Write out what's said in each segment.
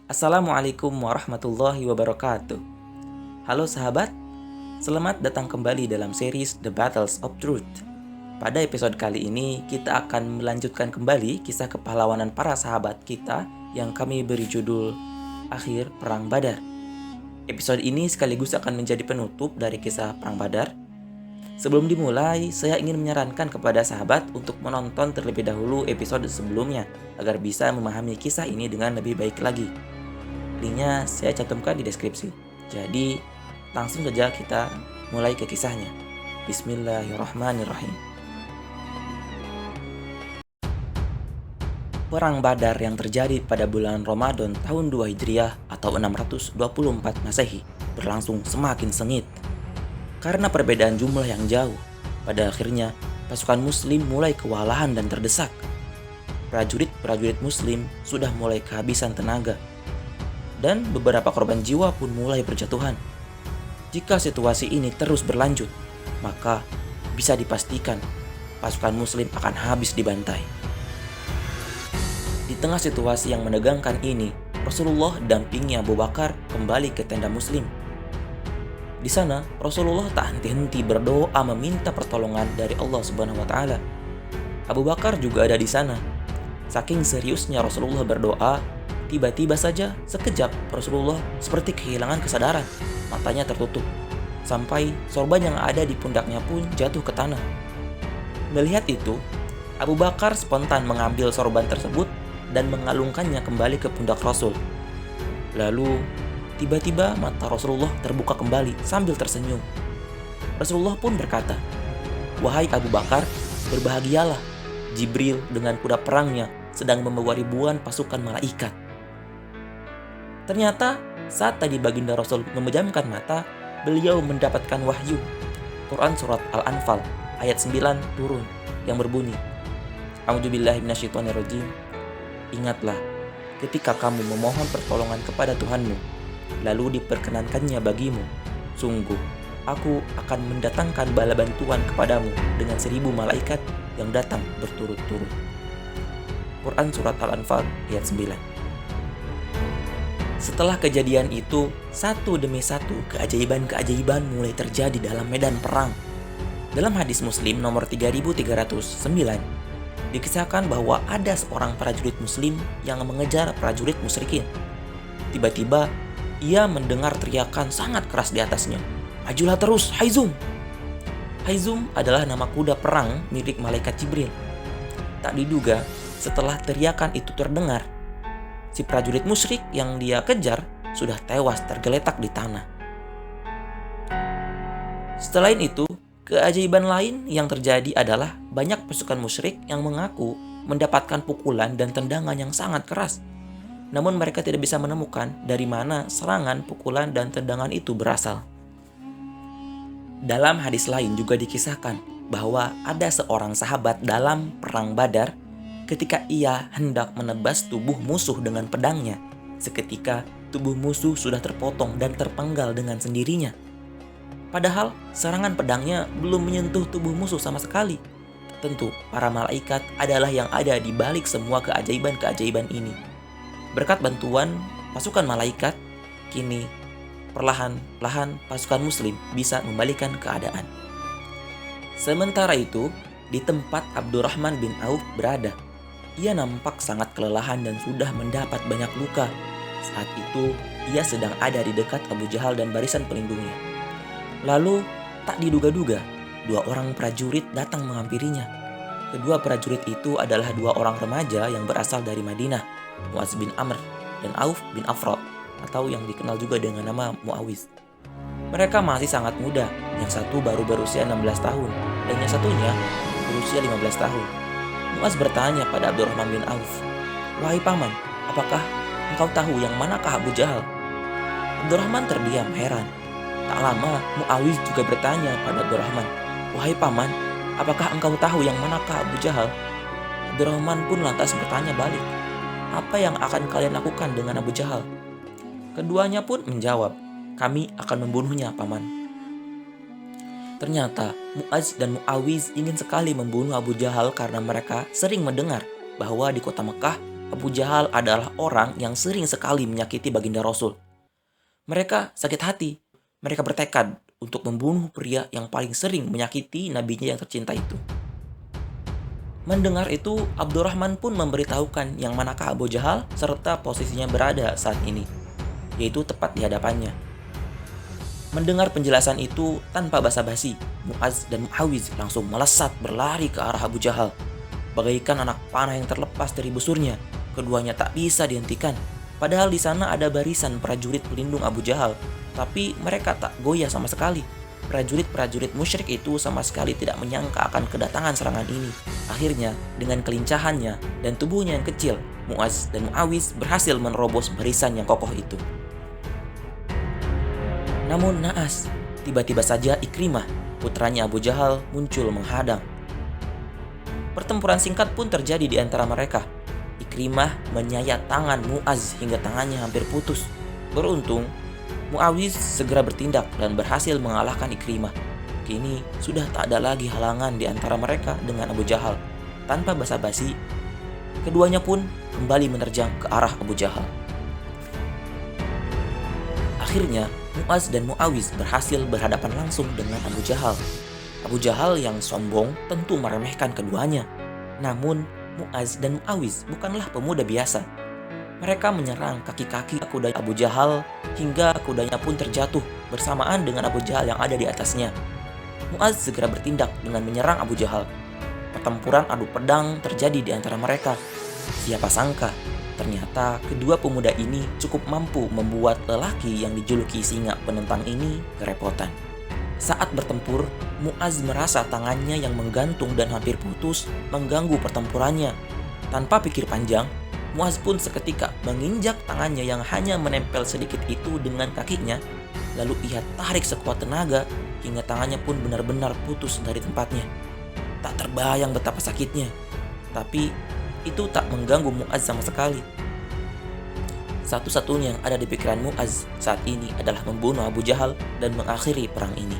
Assalamualaikum warahmatullahi wabarakatuh. Halo sahabat, selamat datang kembali dalam series The Battles of Truth. Pada episode kali ini, kita akan melanjutkan kembali kisah kepahlawanan para sahabat kita yang kami beri judul Akhir Perang Badar. Episode ini sekaligus akan menjadi penutup dari kisah Perang Badar. Sebelum dimulai, saya ingin menyarankan kepada sahabat untuk menonton terlebih dahulu episode sebelumnya agar bisa memahami kisah ini dengan lebih baik lagi. Linknya saya cantumkan di deskripsi. Jadi, langsung saja kita mulai ke kisahnya. Bismillahirrahmanirrahim. Perang Badar yang terjadi pada bulan Ramadan tahun 2 Hijriah atau 624 Masehi berlangsung semakin sengit. Karena perbedaan jumlah yang jauh, pada akhirnya pasukan muslim mulai kewalahan dan terdesak. Prajurit-prajurit muslim sudah mulai kehabisan tenaga, dan beberapa korban jiwa pun mulai berjatuhan. Jika situasi ini terus berlanjut, maka bisa dipastikan pasukan muslim akan habis dibantai. Di tengah situasi yang menegangkan ini, Rasulullah dampingi Abu Bakar kembali ke tenda muslim. Di sana, Rasulullah tak henti-henti berdoa meminta pertolongan dari Allah Subhanahu wa taala. Abu Bakar juga ada di sana. Saking seriusnya Rasulullah berdoa, tiba-tiba saja sekejap Rasulullah seperti kehilangan kesadaran. Matanya tertutup, sampai sorban yang ada di pundaknya pun jatuh ke tanah. Melihat itu, Abu Bakar spontan mengambil sorban tersebut dan mengalungkannya kembali ke pundak Rasul. Lalu, tiba-tiba mata Rasulullah terbuka kembali sambil tersenyum. Rasulullah pun berkata, "Wahai Abu Bakar, berbahagialah. Jibril dengan kuda perangnya sedang membawa ribuan pasukan malaikat." Ternyata saat tadi baginda Rasul memejamkan mata, beliau mendapatkan wahyu. Quran surat Al-Anfal ayat 9 turun yang berbunyi, "A'udzubillahi minasyaitonirrajim. Ingatlah ketika kamu memohon pertolongan kepada Tuhanmu, lalu diperkenankannya bagimu. Sungguh, aku akan mendatangkan bala bantuan kepadamu dengan 1000 malaikat yang datang berturut-turut." Quran surat Al-Anfal ayat 9. Setelah kejadian itu, satu demi satu keajaiban-keajaiban mulai terjadi dalam medan perang. Dalam hadis Muslim nomor 3309, dikisahkan bahwa ada seorang prajurit muslim yang mengejar prajurit musyrikin. Tiba-tiba, ia mendengar teriakan sangat keras di atasnya. "Majulah terus, Haizum!" Haizum adalah nama kuda perang milik malaikat Jibril. Tak diduga, setelah teriakan itu terdengar, si prajurit musyrik yang dia kejar sudah tewas tergeletak di tanah. Selain itu, keajaiban lain yang terjadi adalah banyak pasukan musyrik yang mengaku mendapatkan pukulan dan tendangan yang sangat keras. Namun mereka tidak bisa menemukan dari mana serangan, pukulan, dan tendangan itu berasal. Dalam hadis lain juga dikisahkan bahwa ada seorang sahabat dalam perang Badar. Ketika ia hendak menebas tubuh musuh dengan pedangnya, seketika tubuh musuh sudah terpotong dan terpenggal dengan sendirinya. Padahal serangan pedangnya belum menyentuh tubuh musuh sama sekali. Tentu para malaikat adalah yang ada di balik semua keajaiban-keajaiban ini. Berkat bantuan pasukan malaikat, kini perlahan-lahan pasukan muslim bisa membalikan keadaan. Sementara itu, di tempat Abdurrahman bin Auf berada, ia nampak sangat kelelahan dan sudah mendapat banyak luka. Saat itu, ia sedang ada di dekat Abu Jahal dan barisan pelindungnya. Lalu, tak diduga-duga, dua orang prajurit datang menghampirinya. Kedua prajurit itu adalah dua orang remaja yang berasal dari Madinah, Mu'az bin Amr dan Auf bin Afra, atau yang dikenal juga dengan nama Mu'awiz. Mereka masih sangat muda, yang satu baru berusia 16 tahun dan yang satunya berusia 15 tahun. Mu'az bertanya pada Abdurrahman bin Auf, "Wahai paman, apakah engkau tahu yang manakah Abu Jahal?" Abdurrahman terdiam heran. Tak lama, Mu'awiz juga bertanya pada Abdurrahman, "Wahai paman, apakah engkau tahu yang manakah Abu Jahal?" Abdurrahman pun lantas bertanya balik, "Apa yang akan kalian lakukan dengan Abu Jahal?" Keduanya pun menjawab, "Kami akan membunuhnya, paman." Ternyata Mu'az dan Mu'awiz ingin sekali membunuh Abu Jahal karena mereka sering mendengar bahwa di kota Mekah Abu Jahal adalah orang yang sering sekali menyakiti baginda Rasul. Mereka sakit hati. Mereka bertekad untuk membunuh pria yang paling sering menyakiti nabinya yang tercinta itu. Mendengar itu, Abdurrahman pun memberitahukan yang manakah Abu Jahal serta posisinya berada saat ini, yaitu tepat di hadapannya. Mendengar penjelasan itu tanpa basa-basi, Mu'adz dan Mu'awiz langsung melesat berlari ke arah Abu Jahal. Bagaikan anak panah yang terlepas dari busurnya, keduanya tak bisa dihentikan. Padahal di sana ada barisan prajurit pelindung Abu Jahal, tapi mereka tak goyah sama sekali. Prajurit-prajurit musyrik itu sama sekali tidak menyangka akan kedatangan serangan ini. Akhirnya, dengan kelincahannya dan tubuhnya yang kecil, Mu'adz dan Mu'awiz berhasil menerobos barisan yang kokoh itu. Namun naas, tiba-tiba saja Ikrimah, putranya Abu Jahal, muncul menghadang. Pertempuran singkat pun terjadi di antara mereka. Ikrimah menyayat tangan Mu'adz hingga tangannya hampir putus. Beruntung, Mu'awiz segera bertindak dan berhasil mengalahkan Ikrimah. Kini sudah tak ada lagi halangan di antara mereka dengan Abu Jahal. Tanpa basa-basi, keduanya pun kembali menerjang ke arah Abu Jahal. Akhirnya, Mu'adz dan Mu'awiz berhasil berhadapan langsung dengan Abu Jahal. Abu Jahal yang sombong tentu meremehkan keduanya. Namun, Mu'adz dan Mu'awiz bukanlah pemuda biasa. Mereka menyerang kaki-kaki kuda Abu Jahal hingga kudanya pun terjatuh bersamaan dengan Abu Jahal yang ada di atasnya. Mu'adz segera bertindak dengan menyerang Abu Jahal. Pertempuran adu pedang terjadi di antara mereka. Siapa sangka, ternyata kedua pemuda ini cukup mampu membuat lelaki yang dijuluki singa penentang ini kerepotan. Saat bertempur, Mu'adz merasa tangannya yang menggantung dan hampir putus mengganggu pertempurannya. Tanpa pikir panjang, Mu'adz pun seketika menginjak tangannya yang hanya menempel sedikit itu dengan kakinya. Lalu ia tarik sekuat tenaga hingga tangannya pun benar-benar putus dari tempatnya. Tak terbayang betapa sakitnya. Tapi itu tak mengganggu Mu'adz sama sekali. Satu-satunya yang ada di pikiran Mu'adz saat ini adalah membunuh Abu Jahal dan mengakhiri perang ini.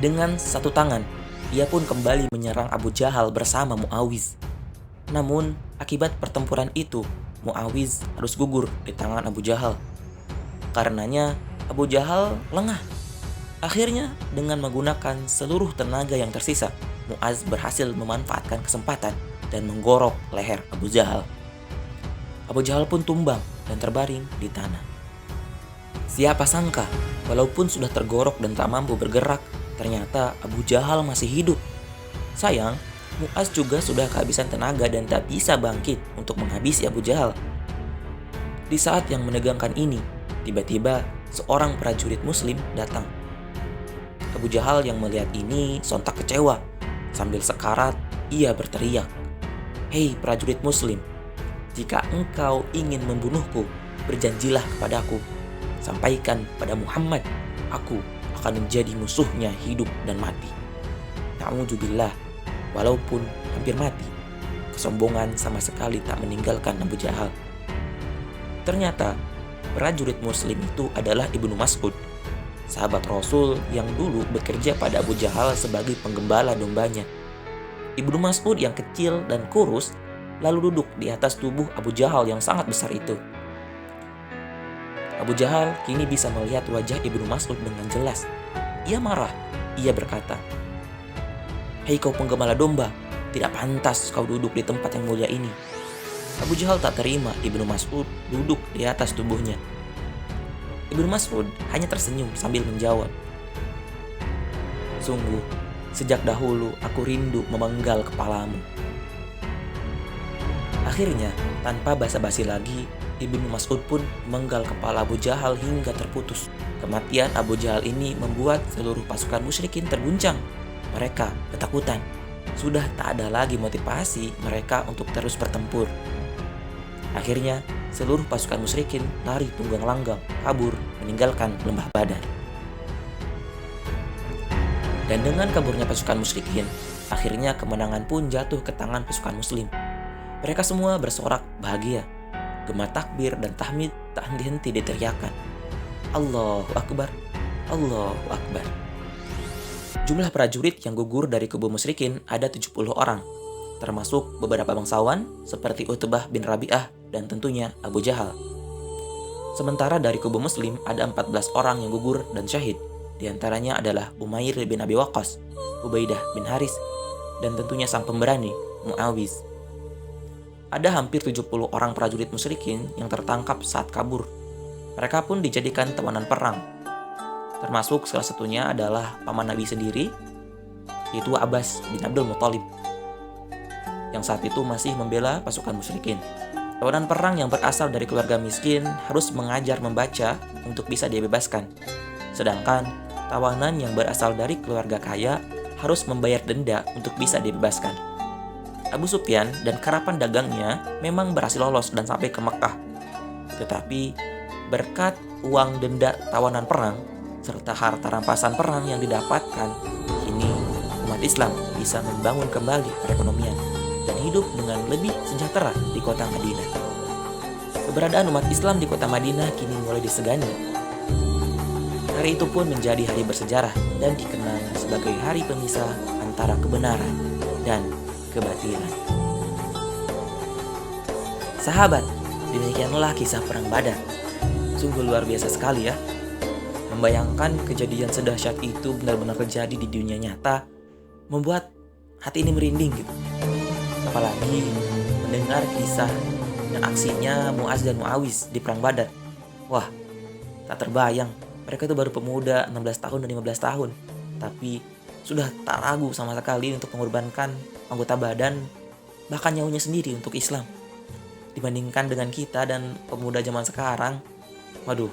Dengan satu tangan, ia pun kembali menyerang Abu Jahal bersama Mu'awiz. Namun, akibat pertempuran itu, Mu'awiz harus gugur di tangan Abu Jahal. Karenanya, Abu Jahal lengah. Akhirnya, dengan menggunakan seluruh tenaga yang tersisa, Mu'adz berhasil memanfaatkan kesempatan dan menggorok leher Abu Jahal. Abu Jahal pun tumbang dan terbaring di tanah. Siapa sangka, walaupun sudah tergorok dan tak mampu bergerak, ternyata Abu Jahal masih hidup. Sayang, Mu'adz juga sudah kehabisan tenaga dan tak bisa bangkit untuk menghabisi Abu Jahal. Di saat yang menegangkan ini, tiba-tiba seorang prajurit muslim datang. Abu Jahal yang melihat ini sontak kecewa. Sambil sekarat, ia berteriak, "Hei prajurit muslim, jika engkau ingin membunuhku, berjanjilah kepadaku. Sampaikan pada Muhammad, aku akan menjadi musuhnya hidup dan mati." Na'udzubillah, walaupun hampir mati, kesombongan sama sekali tak meninggalkan Abu Jahal. Ternyata, prajurit muslim itu adalah Ibnu Mas'ud, sahabat Rasul yang dulu bekerja pada Abu Jahal sebagai penggembala dombanya. Ibnu Mas'ud yang kecil dan kurus lalu duduk di atas tubuh Abu Jahal yang sangat besar itu. Abu Jahal kini bisa melihat wajah Ibnu Mas'ud dengan jelas. Ia marah. Ia berkata, "Hei kau penggembala domba, tidak pantas kau duduk di tempat yang mulia ini." Abu Jahal tak terima Ibnu Mas'ud duduk di atas tubuhnya. Ibnu Mas'ud hanya tersenyum sambil menjawab, "Sungguh, sejak dahulu aku rindu memenggal kepalamu." Akhirnya, tanpa basa-basi lagi, Ibnu Mas'ud pun memenggal kepala Abu Jahal hingga terputus. Kematian Abu Jahal ini membuat seluruh pasukan musyrikin terguncang. Mereka ketakutan. Sudah tak ada lagi motivasi mereka untuk terus bertempur. Akhirnya, seluruh pasukan musyrikin lari tunggang langgang, kabur, meninggalkan lembah Badar. Dan dengan kaburnya pasukan musyrikin, akhirnya kemenangan pun jatuh ke tangan pasukan muslim. Mereka semua bersorak bahagia. Gema takbir dan tahmid tak henti-henti diteriakan. Allahu Akbar, Allahu Akbar. Jumlah prajurit yang gugur dari kubu musyrikin ada 70 orang. termasuk beberapa bangsawan seperti Utbah bin Rabi'ah dan tentunya Abu Jahal. Sementara dari kubu Muslim ada 14 orang yang gugur dan syahid. Di antaranya adalah Umair bin Abi Waqqas, Ubaidah bin Haris, dan tentunya sang pemberani Muawiz. Ada hampir 70 orang prajurit musyrikin yang tertangkap saat kabur. Mereka pun dijadikan tawanan perang. Termasuk salah satunya adalah paman Nabi sendiri, yaitu Abbas bin Abdul Muthalib, yang saat itu masih membela pasukan musyrikin. Tawanan perang yang berasal dari keluarga miskin harus mengajar membaca untuk bisa dibebaskan. Sedangkan tawanan yang berasal dari keluarga kaya harus membayar denda untuk bisa dibebaskan. Abu Sufyan dan karapan dagangnya memang berhasil lolos dan sampai ke Mekah. Tetapi berkat uang denda tawanan perang serta harta rampasan perang yang didapatkan, kini umat Islam bisa membangun kembali perekonomian dan hidup dengan lebih sejahtera di kota Madinah. Keberadaan umat Islam di kota Madinah kini mulai disegani. Hari itu pun menjadi hari bersejarah dan dikenal sebagai hari pemisah antara kebenaran dan kebatilan. Sahabat, demikianlah kisah perang Badar. Sungguh luar biasa sekali ya. Membayangkan kejadian sedahsyat itu benar-benar terjadi di dunia nyata membuat hati ini merinding gitu. Apalagi mendengar kisah dan aksinya Muaz dan Muawiz di perang Badar. Wah, tak terbayang. Mereka itu baru pemuda 16 tahun dan 15 tahun. Tapi sudah tak ragu sama sekali untuk mengorbankan anggota badan, bahkan nyawanya sendiri untuk Islam. Dibandingkan dengan kita dan pemuda zaman sekarang, waduh,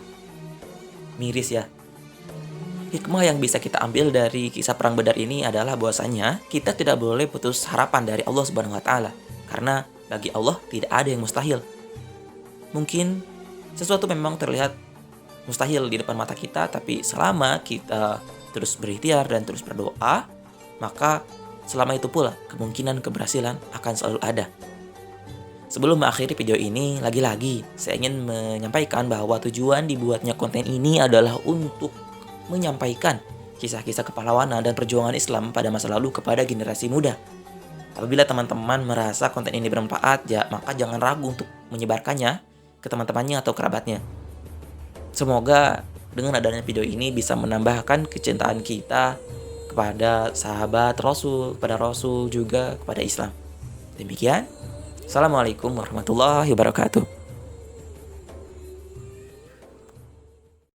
miris ya. Hikmah yang bisa kita ambil dari kisah perang Badar ini adalah bahwasanya kita tidak boleh putus harapan dari Allah Subhanahu wa taala, karena bagi Allah tidak ada yang mustahil. Mungkin sesuatu memang terlihat mustahil di depan mata kita, tapi selama kita terus berikhtiar dan terus berdoa, maka selama itu pula kemungkinan keberhasilan akan selalu ada. Sebelum mengakhiri video ini, lagi-lagi saya ingin menyampaikan bahwa tujuan dibuatnya konten ini adalah untuk menyampaikan kisah-kisah kepahlawanan dan perjuangan Islam pada masa lalu kepada generasi muda. Apabila teman-teman merasa konten ini bermanfaat, ya maka jangan ragu untuk menyebarkannya ke teman-temannya atau kerabatnya. Semoga dengan adanya video ini bisa menambahkan kecintaan kita kepada sahabat Rasul, kepada Rasul juga kepada Islam. Demikian. Assalamualaikum warahmatullahi wabarakatuh.